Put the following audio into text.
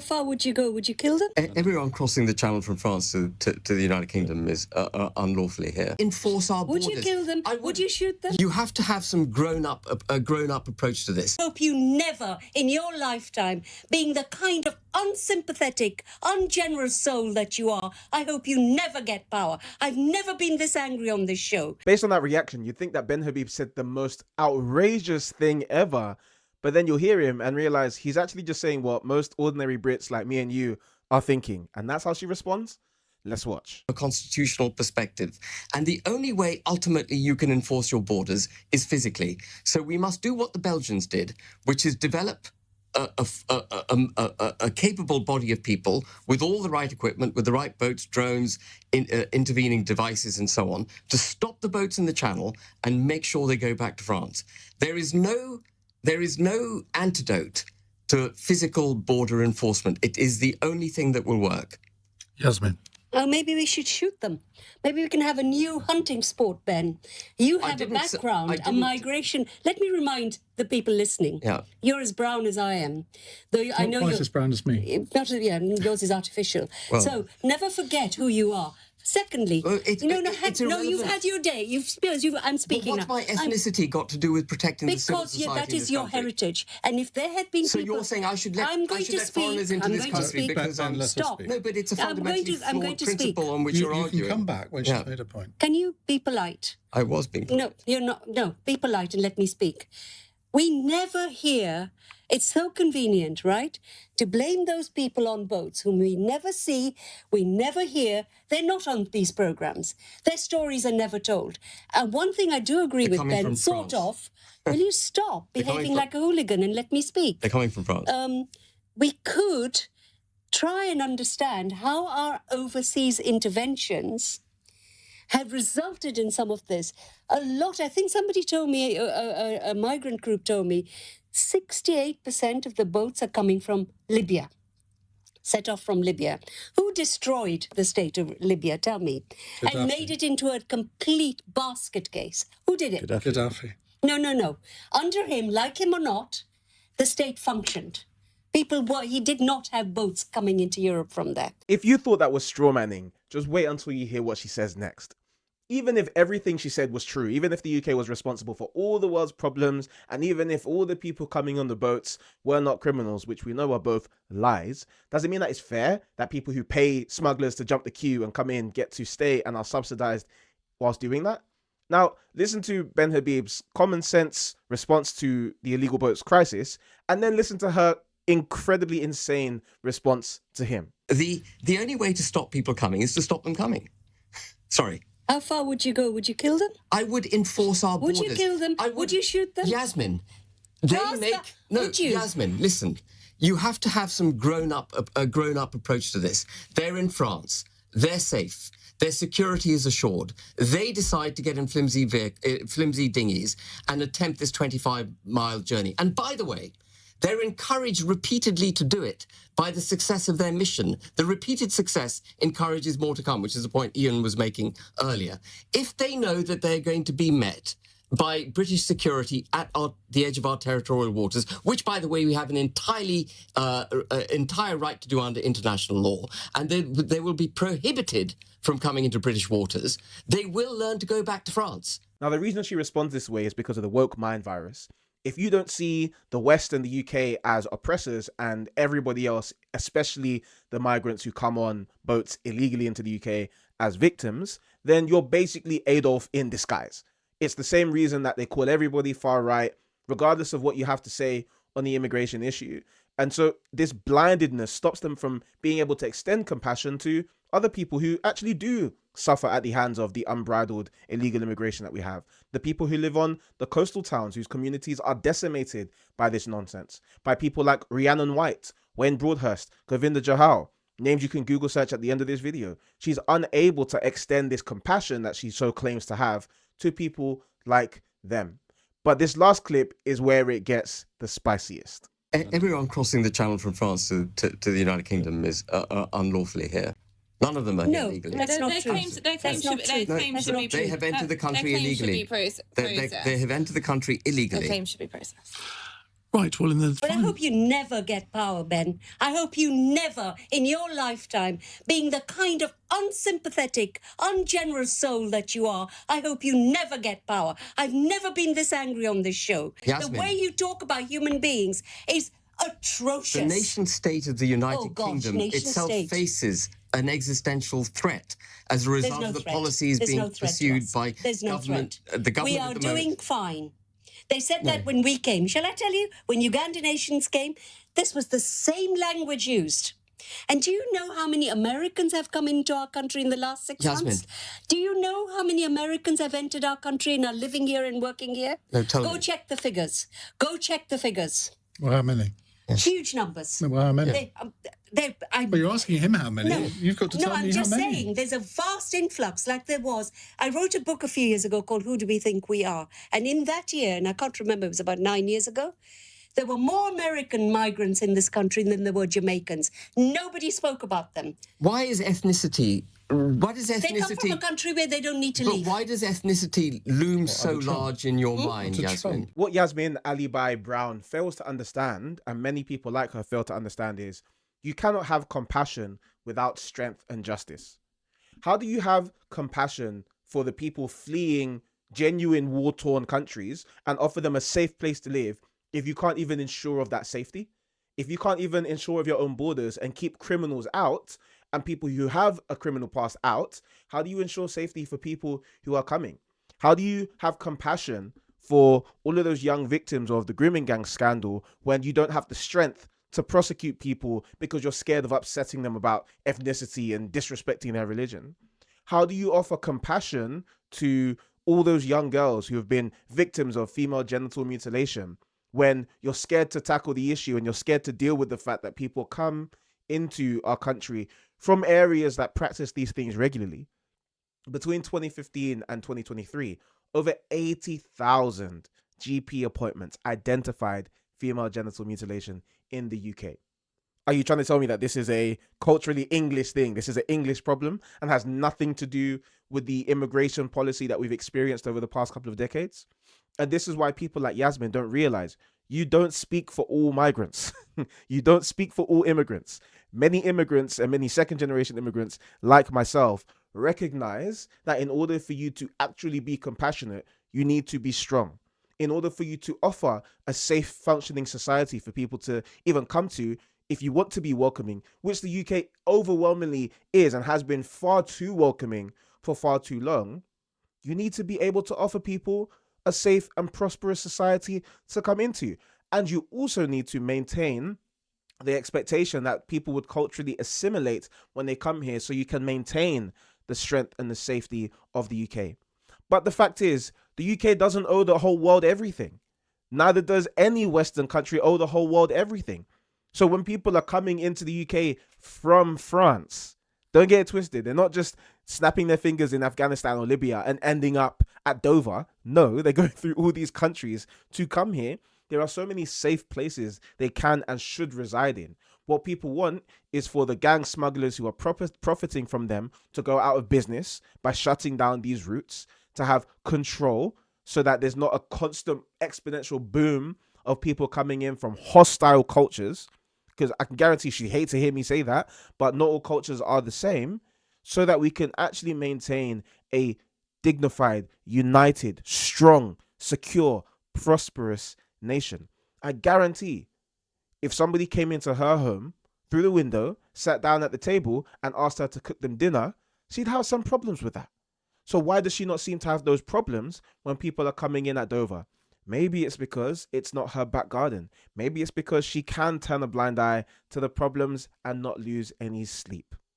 far would you go? Would you kill them? Everyone crossing the Channel from France to the United Kingdom is unlawfully here. Enforce our borders. Would you kill them? Would you shoot them? You have to have some grown-up approach to this. I hope you never, in your lifetime, being the kind of unsympathetic, ungenerous soul that you are, I hope you never get power. I've never been this angry on this show. Based on that reaction, you'd think that Ben Habib said the most outrageous thing ever, but then you'll hear him and realize he's actually just saying what most ordinary Brits like me and you are thinking. And that's how she responds? Let's watch. A constitutional perspective. And the only way ultimately you can enforce your borders is physically. So we must do what the Belgians did, which is develop a capable body of people with all the right equipment, with the right boats, drones, intervening devices and so on, to stop the boats in the channel and make sure they go back to France. There is no antidote to physical border enforcement. It is the only thing that will work. Yasmin. Oh, maybe we should shoot them. Maybe we can have a new hunting sport, Ben. You have a background, a migration. Let me remind the people listening. Yeah. You're as brown as I am. Though I know Not you're as brown as me. Yours is artificial. Well, so never forget who you are. Secondly, you've had your day. I'm speaking now. What's now. my ethnicity got to do with protecting the civil society? Because that is your heritage. And if there had been so people... you're saying I should let foreigners into this country because Stop. No, but it's a fundamentally flawed principle on which you're arguing. You can come back when she's made a point. Can you be polite? I was being polite. No, you're not. No, be polite and let me speak. We never hear... It's so convenient, right, to blame those people on boats whom we never see, we never hear. They're not on these programs. Their stories are never told. And one thing I do agree with Ben, sort of, will you stop behaving like a hooligan and let me speak? They're coming from France. We could try and understand how our overseas interventions have resulted in some of this. A lot, I think somebody told me, a migrant group told me, 68% of the boats are coming from Libya, set off from Libya. Who destroyed the state of Libya, tell me, and made it into a complete basket case? Who did it? Gaddafi. No. Under him, like him or not, the state functioned. He did not have boats coming into Europe from there. If you thought that was strawmanning, just wait until you hear what she says next. Even if everything she said was true, even if the UK was responsible for all the world's problems, and even if all the people coming on the boats were not criminals, which we know are both lies, does it mean that it's fair that people who pay smugglers to jump the queue and come in get to stay and are subsidized whilst doing that? Now, listen to Ben Habib's common sense response to the illegal boats crisis, and then listen to her incredibly insane response to him. The only way to stop people coming is to stop them coming. Sorry. How far would you go? Would you kill them? I would enforce our borders. Would you kill them? Would you shoot them? Yasmin, would you? Yasmin, listen. You have to have some grown-up approach to this. They're in France. They're safe. Their security is assured. They decide to get in flimsy dinghies and attempt this 25-mile journey. And by the way, they're encouraged repeatedly to do it by the success of their mission. The repeated success encourages more to come, which is the point Ian was making earlier. If they know that they're going to be met by British security at the edge of our territorial waters, which, by the way, we have an entire right to do under international law, and they will be prohibited from coming into British waters, they will learn to go back to France. Now, the reason she responds this way is because of the woke mind virus. If you don't see the West and the UK as oppressors and everybody else, especially the migrants who come on boats illegally into the UK, as victims, then you're basically Adolf in disguise. It's the same reason that they call everybody far right, regardless of what you have to say on the immigration issue. And so this blindedness stops them from being able to extend compassion to other people who actually do suffer at the hands of the unbridled illegal immigration that we have. The people who live on the coastal towns whose communities are decimated by this nonsense. By people like Rhiannon White, Wayne Broadhurst, Govinda Jahal, names you can Google search at the end of this video. She's unable to extend this compassion that she so claims to have to people like them. But this last clip is where it gets the spiciest. Everyone crossing the Channel from France to the United Kingdom is unlawfully here. None of them are here legally. That's not true. Their claims should be They have entered the country illegally. They have entered the country illegally. Their claims should be processed. Right, well, in the But I hope you never get power, Ben. I hope you never, in your lifetime, being the kind of unsympathetic, ungenerous soul that you are, I hope you never get power. I've never been this angry on this show. Yasmin. The way you talk about human beings is atrocious. The nation state of the United Kingdom nation itself state. faces an existential threat as a result of the threat. policies There's being no threat to pursued us. by There's no government. threat. The government We are at the moment. doing fine. They said that when we came. Shall I tell you? When Ugandan nations came, this was the same language used. And do you know how many Americans have come into our country in the last 6 Yasmin. months? Do you know how many Americans have entered our country and are living here and working here? No, tell Go me. check the figures. Go check the figures. Well, how many? Huge numbers. Well, how many? Well, you're asking him how many. No, You've got to tell I'm me just how many. saying there's a vast influx like there was. I wrote a book a few years ago called Who Do We Think We Are? And in that year, and I can't remember, it was about 9 years ago, there were more American migrants in this country than there were Jamaicans. Nobody spoke about them. Why is ethnicity? What is ethnicity? They come from a country where they don't need to But leave. why does ethnicity loom so Trump? large in your mind, To Yasmin? Trump. What Yasmin Alibai Brown fails to understand, and many people like her fail to understand, is you cannot have compassion without strength and justice. How do you have compassion for the people fleeing genuine war-torn countries and offer them a safe place to live if you can't even ensure of that safety? If you can't even ensure of your own borders and keep criminals out and people who have a criminal past out, how do you ensure safety for people who are coming? How do you have compassion for all of those young victims of the grooming gang scandal when you don't have the strength to prosecute people because you're scared of upsetting them about ethnicity and disrespecting their religion? How do you offer compassion to all those young girls who have been victims of female genital mutilation when you're scared to tackle the issue and you're scared to deal with the fact that people come into our country from areas that practice these things regularly? Between 2015 and 2023, over 80,000 GP appointments identified female genital mutilation in the UK. Are you trying to tell me that this is a culturally English thing? This is an English problem and has nothing to do with the immigration policy that we've experienced over the past couple of decades? And this is why people like Yasmin don't realize you don't speak for all migrants. You don't speak for all immigrants. Many immigrants and many second generation immigrants like myself recognize that in order for you to actually be compassionate, you need to be strong. In order for you to offer a safe functioning society for people to even come to, if you want to be welcoming, which the UK overwhelmingly is and has been far too welcoming for far too long, you need to be able to offer people a safe and prosperous society to come into. And you also need to maintain the expectation that people would culturally assimilate when they come here so you can maintain the strength and the safety of the UK. But the fact is, the UK doesn't owe the whole world everything. Neither does any Western country owe the whole world everything. So when people are coming into the UK from France, don't get it twisted. They're not just snapping their fingers in Afghanistan or Libya and ending up at Dover. No, they're going through all these countries to come here. There are so many safe places they can and should reside in. What people want is for the gang smugglers who are profiting from them to go out of business by shutting down these routes, to have control so that there's not a constant exponential boom of people coming in from hostile cultures. Because I can guarantee she hates to hear me say that, but not all cultures are the same, so that we can actually maintain a dignified, united, strong, secure, prosperous nation. I guarantee if somebody came into her home through the window, sat down at the table and asked her to cook them dinner, she'd have some problems with that. So why does she not seem to have those problems when people are coming in at Dover? Maybe it's because it's not her back garden. Maybe it's because she can turn a blind eye to the problems and not lose any sleep.